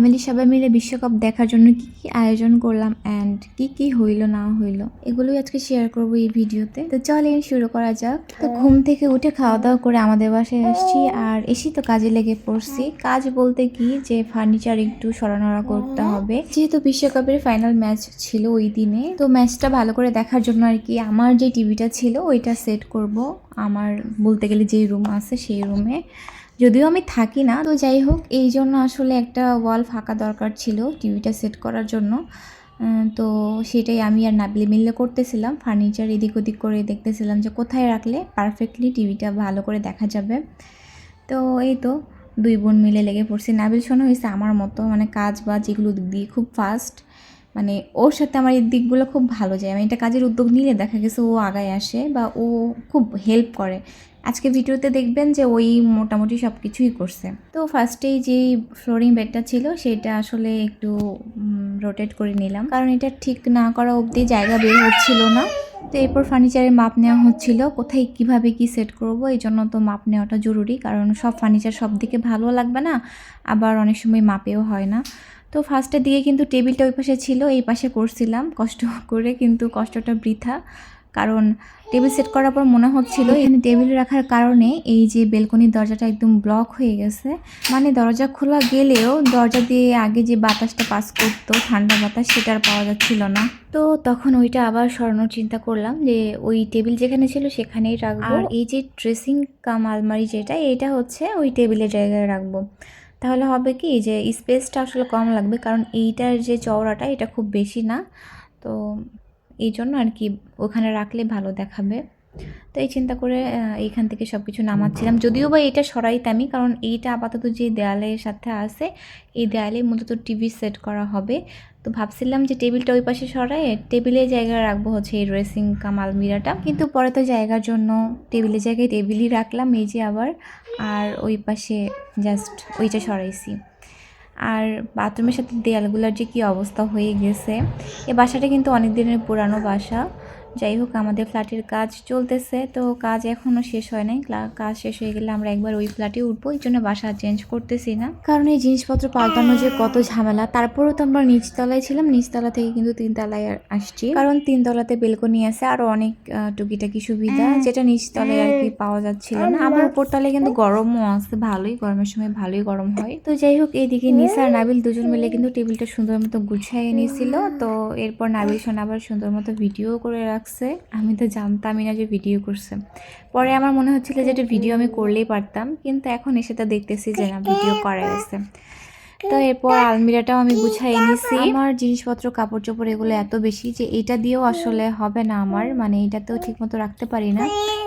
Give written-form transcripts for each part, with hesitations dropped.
Family সবাই মিলে বিশ্বকাপ দেখার জন্য কি কি আয়োজন করলাম অ্যান্ড কি কি হইলো না হইলো এগুলোই আজকে শেয়ার করবো এই ভিডিওতে। তো চলেন শুরু করা যাক। তো ঘুম থেকে উঠে খাওয়া দাওয়া করে আমাদের বাসায় আসছি, আর এসে তো কাজে লেগে পড়ছি। কাজ বলতে কি যে ফার্নিচার একটু সরানোড়া করতে হবে, যেহেতু বিশ্বকাপের ফাইনাল ম্যাচ ছিল ওই দিনে। তো ম্যাচটা ভালো করে দেখার জন্য আর কি আমার যে টিভিটা ছিল ওইটা সেট করব আমার বলতে গেলে যে রুম আছে সেই রুমে, যদিও আমি থাকি না। তো যাই হোক, এই জন্য আসলে একটা ওয়াল ফাঁকা দরকার ছিল টিভিটা সেট করার জন্য। তো সেটাই আমি আর নাবিল মিলে করতেছিলাম, ফার্নিচার এদিক ওদিক করে দেখতেছিলাম যে কোথায় রাখলে পারফেক্টলি টিভিটা ভালো করে দেখা যাবে। তো এই তো দুই বোন মিলে লেগে পড়ছি। নাবিল শোনা হয়েছে আমার মতো, মানে কাজ বাজ এগুলো দিক দিয়ে খুব ফাস্ট, মানে ওর সাথে আমার এই দিকগুলো খুব ভালো যায়। আমি একটা কাজের উদ্যোগ নিলে দেখা গেছে ও আগায় আসে বা ও খুব হেল্প করে। আজকে ভিডিওতে দেখবেন যে ওই মোটামুটি সব কিছুই করছে। তো ফার্স্টেই যে ফ্লোরিং বেডটা ছিল সেটা আসলে একটু রোটেট করে নিলাম, কারণ এটা ঠিক না করা অবধি জায়গা বের হচ্ছিল না। তো এরপর ফার্নিচারের মাপ নেওয়া হচ্ছিল, কোথায় কিভাবে কি সেট করব, এই জন্য তো মাপ নেওয়াটা জরুরি, কারণ সব ফার্নিচার সব দিকে ভালো লাগবে না, আবার অনেক সময় মাপেও হয় না। তো ফার্স্টের দিকে কিন্তু টেবিলটা ওই পাশে ছিল, এই পাশে করছিলাম কষ্ট করে, কিন্তু কষ্টটা বৃথা। কারণ টেবিল সেট করার পর মনে হচ্ছিল এখানে টেবিল রাখার কারণে এই যে বেলকনির দরজাটা একদম ব্লক হয়ে গেছে, মানে দরজা খোলা গেলেও দরজা দিয়ে আগে যে বাতাসটা পাস করতো ঠান্ডা বাতাস সেটা আর পাওয়া যাচ্ছিল না। তো তখন ওইটা আবার সরানোর চিন্তা করলাম যে ওই টেবিল যেখানে ছিল সেখানেই রাখবো, আর এই যে ড্রেসিং কাম আলমারি যেটা, এটা হচ্ছে ওই টেবিলের জায়গায় রাখবো। তাহলে হবে কি যে স্পেসটা আসলে কম লাগবে, কারণ এইটার যে চওড়াটা এটা খুব বেশি না, তো এই জন্য আর কি ওখানে রাখলে ভালো দেখাবে। তো এই চিন্তা করে এইখান থেকে সব কিছু নামাচ্ছিলাম, যদিও বা এটা সরাইতামই, কারণ এইটা আপাতত যে দেয়ালের সাথে আছে এই দেয়ালে মূলত টিভি সেট করা হবে। তো ভাবছিলাম যে টেবিলটা ওই পাশে সরাই টেবিলের জায়গায় রাখবো হচ্ছে এই ড্রেসিং কাম আলমিরাটা, কিন্তু পরে তো জায়গার জন্য টেবিলের জায়গায় টেবিলই রাখলাম এই যে আবার, আর ওই পাশে জাস্ট ওইটা সরাইছি। আর বাথরুমের সাথে দেয়ালগুলোর যে কী অবস্থা হয়ে গেছে। এই বাসাটা কিন্তু অনেক দিনের পুরানো বাসা। যাই হোক, আমাদের ফ্ল্যাটের কাজ চলতেছে, তো কাজ এখনও শেষ হয় নাই। কাজ শেষ হয়ে গেলে আমরা একবার ওই ফ্ল্যাটে উঠবো, এই জন্য বাসা চেঞ্জ করতেছি না, কারণ এই জিনিসপত্র পাল্টানো যে কত ঝামেলা। তারপরেও তো আমরা নিচতলায় ছিলাম, নিচতলা থেকে কিন্তু তিনতলায় আসছি, কারণ তিনতলাতে বেলকনি আছে আরও অনেক টুকিটাকি সুবিধা, যেটা নিচতলায় আর কি পাওয়া যাচ্ছিল না। আবার উপরতলায় কিন্তু গরমও আছে ভালোই, গরমের সময় ভালোই গরম হয়। তো যাই হোক, এইদিকে নিসা আর নাবিল দুজন মিলে কিন্তু টেবিলটা সুন্দর মতো গুছিয়ে নিয়েছিল। তো এরপর নাবিল সোনা আবার সুন্দর মতো ভিডিও করে রাখছে, আমি তো জানতামই না যে ভিডিও করছে। পরে আমার মনে হচ্ছিল যে এটা ভিডিও আমি করলেই পারতাম, কিন্তু এখন এসে তো দেখতেছি যে না, ভিডিও করা গেছে। তো এরপর আলমিরাটাও আমি গুছাই নিছি। আমার জিনিসপত্র কাপড় চোপড় এগুলো এত বেশি যে এটা দিয়েও আসলে হবে না আমার, মানে এটাতেও ঠিক মতো রাখতে পারি না।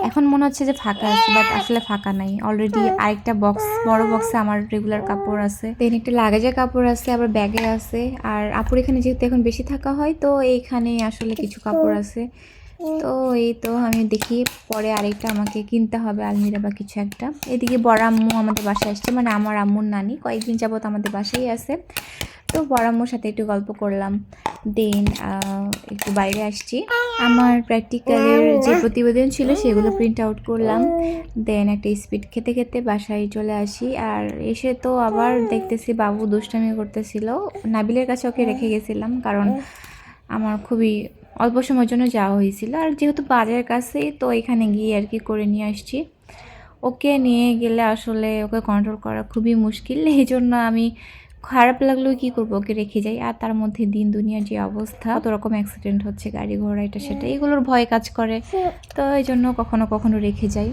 এখন মনে হচ্ছে যে ফাঁকা আছে, বাট আসলে ফাঁকা নাই। অলরেডি আরেকটা বক্স, বড় বক্সে আমার রেগুলার কাপড় আছে, দেন একটা লাগেজের কাপড় আছে, আবার ব্যাগে আছে। আর আপুর এখানে যেহেতু এখন বেশি থাকা হয়, তো এইখানে আসলে কিছু কাপড় আছে। তো এই তো আমি দেখি পরে আরেকটা আমাকে কিনতে হবে আলমিরা বা কিছু একটা। এদিকে বড় আম্মু আমাদের বাসায় আসছে, মানে আমার আম্মুর নানি কয়েকদিন যাবত আমাদের বাসায় আছে। তো বড় আম্মুর সাথে একটু গল্প করলাম, দেন একটু বাইরে আসছি। আমার প্র্যাকটিক্যালের যে প্রতিবেদন ছিল সেগুলো প্রিন্ট আউট করলাম, দেন একটা স্পিড খেতে খেতে বাসায় চলে আসি। আর এসে তো আবার দেখতেছি বাবু দুষ্টামি করতেছিল। নাবিলের কাছে ওকে রেখে গেছিলাম, কারণ আমার খুবই অল্প সময়ের জন্য যাওয়া হয়েছিল, আর যেহেতু বাজারের কাছেই, তো এখানে গিয়ে আর কি করে নিয়ে আসছি। ওকে নিয়ে গেলে আসলে ওকে কন্ট্রোল করা খুবই মুশকিল, এই জন্য আমি খারাপ লাগলেও কী করবো, ওকে রেখে যাই। আর তার মধ্যে দিন দুনিয়ার যে অবস্থা, কত রকম অ্যাক্সিডেন্ট হচ্ছে, গাড়ি ঘোড়া এটা সেটা, এগুলোর ভয় কাজ করে, তো এই জন্য কখনো কখনো রেখে যাই।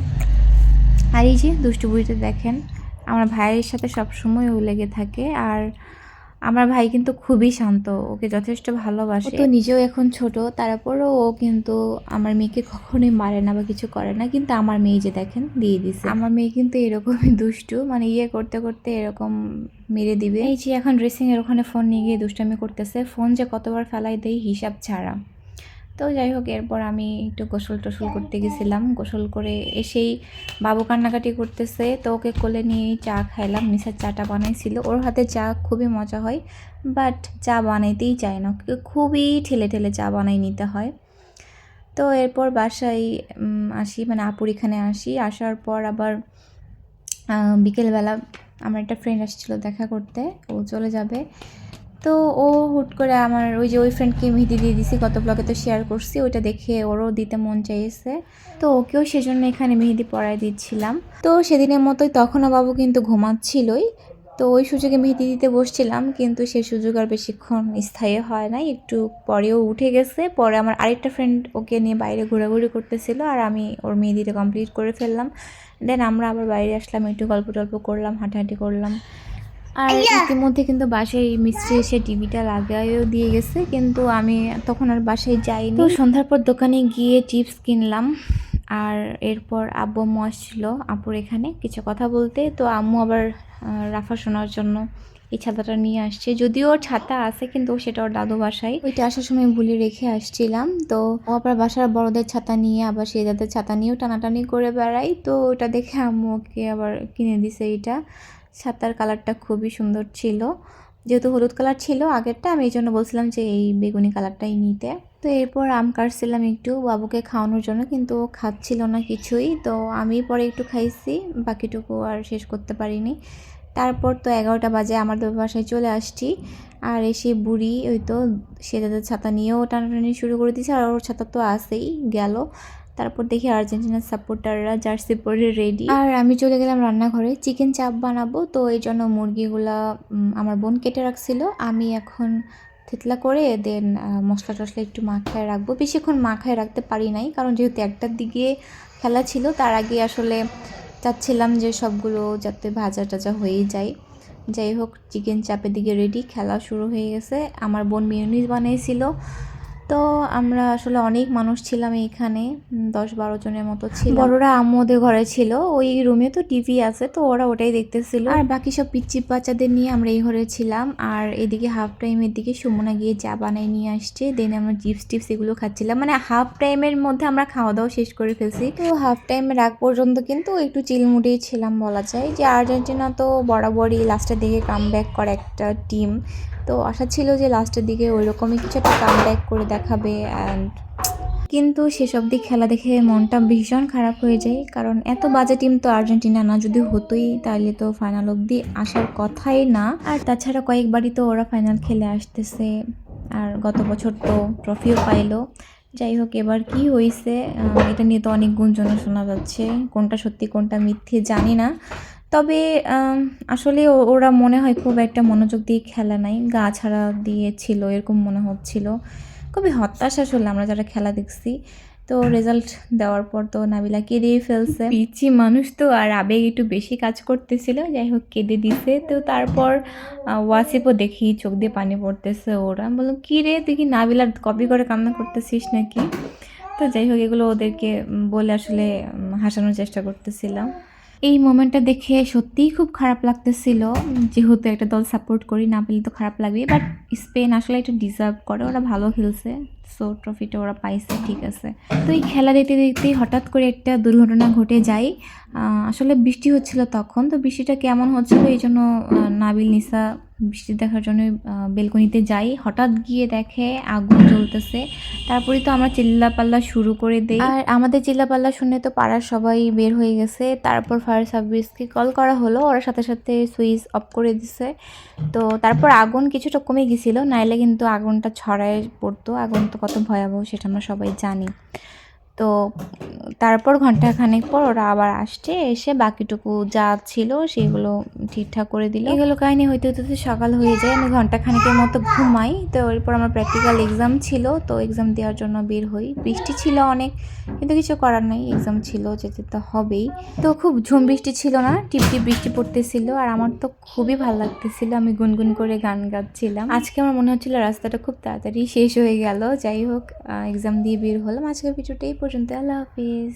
আর এই যে দুষ্টু বুড়িতে দেখেন, আমার ভাইয়ের সাথে সবসময় ও লেগে থাকে। আর আমার ভাই কিন্তু খুবই শান্ত, ওকে যথেষ্ট ভালোবাসে। তো নিজেও এখন ছোট, তারপরও ও কিন্তু আমার মেয়েকে কখনোই মারে না বা কিছু করে না। কিন্তু আমার মেয়ে যে দেখেন দিয়ে দিছে, আমার মেয়ে কিন্তু এরকমই দুষ্টু, মানে ইয়ে করতে করতে এরকম মেরে দিবে। এই যে এখন ড্রেসিংয়ের ওখানে ফোন নিয়ে গিয়ে দুষ্টামি করতেছে, ফোন যে কতবার ফেলাই দেয় হিসাব ছাড়া। তো যাই হোক, এরপর আমি একটু গোসল টোসল করতে গেছিলাম, গোসল করে এসেই বাবু কান্নাকাটি করতেছে, তো ওকে কোলে নিয়ে চা খাইলাম। নিসার চাটা বানাইছিল, ওর হাতে চা খুবই মজা হয়, বাট চা বানাইতেই চায় না, ওকে খুবই ঠেলে ঠেলে চা বানাই নিতে হয়। তো এরপর বাসায় আসি, মানে আপুর এখানে আসি, আসার পর আবার বিকেলবেলা আমার একটা ফ্রেন্ড আসছিল দেখা করতে, ও চলে যাবে। তো ও হুট করে আমার ওই ফ্রেন্ডকে মেহেদি দিয়ে দিছি, গত ব্লগে তো শেয়ার করছি, ওইটা দেখে ওরও দিতে মন চাইছে, তো ওকেও সেজন্য এখানে মেহেদি পরাই দিচ্ছিলাম। তো সেদিনের মতোই তখনও বাবু কিন্তু ঘুমাচ্ছিলই, তো ওই সুযোগে মেহেদি দিতে বসছিলাম, কিন্তু সেই সুযোগ আর বেশিক্ষণ স্থায়ী হয় নাই, একটু পরেও উঠে গেছে। পরে আমার আরেকটা ফ্রেন্ড ওকে নিয়ে বাইরে ঘোরাঘুরি করতেছিল, আর আমি ওর মেহেদিটা কমপ্লিট করে ফেললাম। দেন আমরা আবার বাইরে আসলাম, একটু গল্প টল্প করলাম, হাঁটাহাঁটি করলাম। আর ইতিমধ্যে কিন্তু বাসায় মিস্ত্রি এসে টিভিটা লাগাইও দিয়ে গেছে, কিন্তু আমি তখন আর বাসায় যাইনি। তো সন্ধ্যার পর দোকানে গিয়ে চিপস কিনলাম, আর এরপর আব্বু আম্মু আসছিল আপুর এখানে কিছু কথা বলতে। তো আম্মু আবার রাফা শোনার জন্য এই ছাতাটা নিয়ে আসছে, যদিও ওর ছাতা আছে কিন্তু সেটা ওর দাদু বাসায়, ওইটা আসার সময় ভুলে রেখে আসছিলাম। তো ও আবার বাসার বড়দের ছাতা নিয়ে আবার সেই দাদের ছাতা নিয়েও টানাটানি করে বেড়াই, তো ওটা দেখে আম্মু ওকে আবার কিনে দিছে। এইটা ছাতার কালারটা খুবই সুন্দর ছিল, যেহেতু হলুদ কালার ছিল আগেরটা, আমি এই জন্য বলছিলাম যে এই বেগুনি কালারটাই নিতে। তো এরপর আম কাটছিলাম একটু বাবুকে খাওয়ানোর জন্য, কিন্তু ও খাচ্ছিল না কিছুই, তো আমি পরে একটু খাইছি, বাকিটুকু আর শেষ করতে পারিনি। তারপর তো 11টা বাজে আমাদের বাসায় চলে আসছি, আর এসে বুড়ি ওই তো সে তাদের ছাতা নিয়েও টানাটানি শুরু করে দিয়েছে, আর ওর ছাতা তো আসেই গেল। তারপর দেখি আর্জেন্টিনার সাপোর্টাররা জার্সি পরে রেডি, আর আমি চলে গেলাম রান্নাঘরে চিকেন চাপ বানাবো। তো এই জন্য মুরগিগুলা আমার বোন কেটে রাখছিল, আমি এখন থেতলা করে দেন মশলা টশলা একটু মাখায় রাখবো। বেশিক্ষণ মাখায় রাখতে পারি নাই, কারণ যেহেতু একটার দিকে খেলা ছিল, তার আগে আসলে চাচ্ছিলাম যে সবগুলো যাতে ভাজা টাজা হয়ে যায়। যাই হোক, চিকেন চাপের দিকে রেডি, খেলা শুরু হয়ে গেছে। আমার বোন মিউনিস বানিয়েছিল। তো আমরা আসলে অনেক মানুষ ছিলাম এইখানে, 10-12 জনের মতো ছিল। বড়রা আম্মু ওদের ঘরে ছিল, ওই রুমে তো টিভি আছে, তো ওরা ওটাই দেখতেছিল, আর বাকি সব পিচ্চি বাচ্চাদের নিয়ে আমরা এই ঘরে ছিলাম। আর এদিকে হাফ টাইমের দিকে সুমনা গিয়ে চা বানাই নিয়ে আসছে, দেন আমরা চিপস টিপস এগুলো খাচ্ছিলাম, মানে হাফ টাইমের মধ্যে আমরা খাওয়া দাওয়া শেষ করে ফেলছি। তো হাফ টাইমের আগ পর্যন্ত কিন্তু একটু চিলমুডেই ছিলাম বলা যায়, যে আর্জেন্টিনা তো বরাবরই লাস্টের দিকে কামব্যাক করে একটা টিম, তো আশা ছিল যে লাস্টের দিকে ওই রকমই কিছু একটা কামব্যাক করে দেখাবে। অ্যান্ড কিন্তু সেসব দিক খেলা দেখে মনটা ভীষণ খারাপ হয়ে যায়, কারণ এত বাজে টিম তো আর্জেন্টিনা না, যদি হতোই তাহলে তো ফাইনাল অবধি আসার কথাই না। আর তাছাড়া কয়েকবারই তো ওরা ফাইনাল খেলে আসতেছে, আর গত বছর তো ট্রফিও পাইলো। যাই হোক, এবার কি হয়েছে এটা নিয়ে তো অনেক গুঞ্জন শোনা যাচ্ছে, কোনটা সত্যি কোনটা মিথ্যে জানি না। তবে আসলে ওরা মনে হয় খুব একটা মনোযোগ দিয়ে খেলা নাই, গা ছাড়া দিয়েছিল এরকম মনে হচ্ছিল। খুবই হতাশ আসলে আমরা যারা খেলা দেখছি। তো রেজাল্ট দেওয়ার পর তো নাবিলা কেঁদেই ফেলছে, পিচি মানুষ তো আর আবেগ একটু বেশি কাজ করতেছিল, যাই হোক কেঁদে দিছে। তো তারপর ওয়াসিফও দেখি চোখ দিয়ে পানি পড়তেছে, ওরা বললাম কী রে তুই কি নাবিলার কপি করে কান্না করতেছিস নাকি। তো যাই হোক, এগুলো ওদেরকে বলে আসলে হাসানোর চেষ্টা করতেছিলাম। এই মোমেন্টটা দেখে সত্যিই খুব খারাপ লাগতেছিল, যেহেতু একটা দল সাপোর্ট করি, না পেলে তো খারাপ লাগবে। বাট স্পেন আসলে এটা ডিজার্ভ করে, ওরা ভালো খেলছে, সো ট্রফিটা ওরা পাইছে, ঠিক আছে। তো এই খেলা দেখতে দেখতেই হঠাৎ করে একটা দুর্ঘটনা ঘটে যায়। আসলে বৃষ্টি হচ্ছিল তখন, তো বৃষ্টিটা কেমন হচ্ছিল এই জন্য নাবিল নিসা বৃষ্টি দেখার জন্য বেলকনিতে যাই, হঠাৎ গিয়ে দেখে আগুন জ্বলতেছে। তারপরে তো আমরা চিল্লাপাল্লা শুরু করে দেই, আর আমাদের চিল্লাপাল্লা শুনে তো পাড়ার সবাই বের হয়ে গেছে। তারপর ফায়ার সার্ভিসকে কল করা হলো, ওরা সাথে সাথে সুইচ অফ করে দিছে। তো তারপর আগুন কিছুটা কমে গেছিল, নাইলে কিন্তু আগুনটা ছড়ায় পড়তো। আগুন তো কত ভয়াবহ সেটা আমরা সবাই জানি। তো তারপর ঘন্টাখানেক পর ওরা আবার আসছে, এসে বাকিটুকু যা ছিল সেগুলো ঠিকঠাক করে দিল। এগুলো কাহিনী হইতে হতে সকাল হয়ে যায়, আমি ঘন্টাখানেকের মতো ঘুমাই। তো এরপর আমার প্র্যাকটিক্যাল এক্সাম ছিল, তো এক্সাম দেওয়ার জন্য বের হই। বৃষ্টি ছিল অনেক, কিন্তু কিছু করার নাই, এক্সাম ছিল, যেতে তো হবেই। তো খুব ঝুম বৃষ্টি ছিল না, টিপ টিপ বৃষ্টি পড়তেছিল, আর আমার তো খুবই ভালো লাগতেছিল, আমি গুনগুন করে গান গাচ্ছিলাম। আজকে আমার মনে হচ্ছিল রাস্তাটা খুব তাড়াতাড়ি শেষ হয়ে গেল। যাই হোক, এক্সাম দিয়ে বের হলাম। আজকের ভিডিওটা এই পর্যন্ত, আল্লাহ হাফিজ।